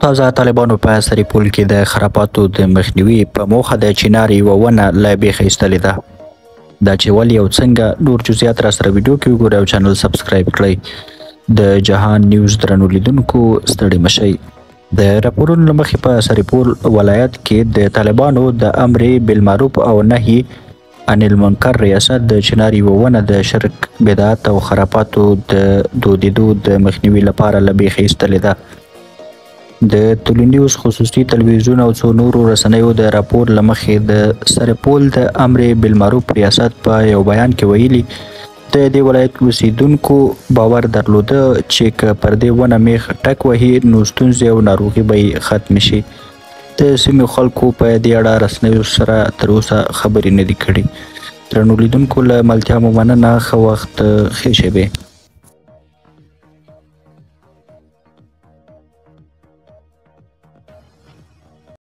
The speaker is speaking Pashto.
تازه طالبانو په سرپل کې د خرافاتو د مخنیوي په موخه د چنار یوه ونه له بیخه ایستلې ده. دا چې ولې او څنګه، نور جزئیات را سره ویډیو کې وګورئ او چینل سبسکرایب کړئ. د جهان نیوز درنو لیدونکو ستړي مشئ. د راپورونو له مخې په سرپل ولایت کې د طالبانو د امر بالمعروف او نهي عن المنکر ریاست د چنار یوه ونه د شرک، بدعت او خرافاتو د دودیدو د مخنیوي لپاره له بیخه ایستلې ده. د تلونیوز خصوصي تلویزیون او څو نورو رسنیو د راپور له مخې د سرپل د امر بالمعروف ریاست په یو بیان کې ویلي د دې ولایت اوسیدونکو باور درلوده چې که پر دې ونه میخ ټک وهي نو ستونزې او ناروغي به یې ختمې شي. د سیمې خلکو په دې اړه رسنیو سره تر اوسه خبرې نه دي کړې. درنو لیدونکو له ملتیا مو مننه. ښه وخت، ښې شېبې.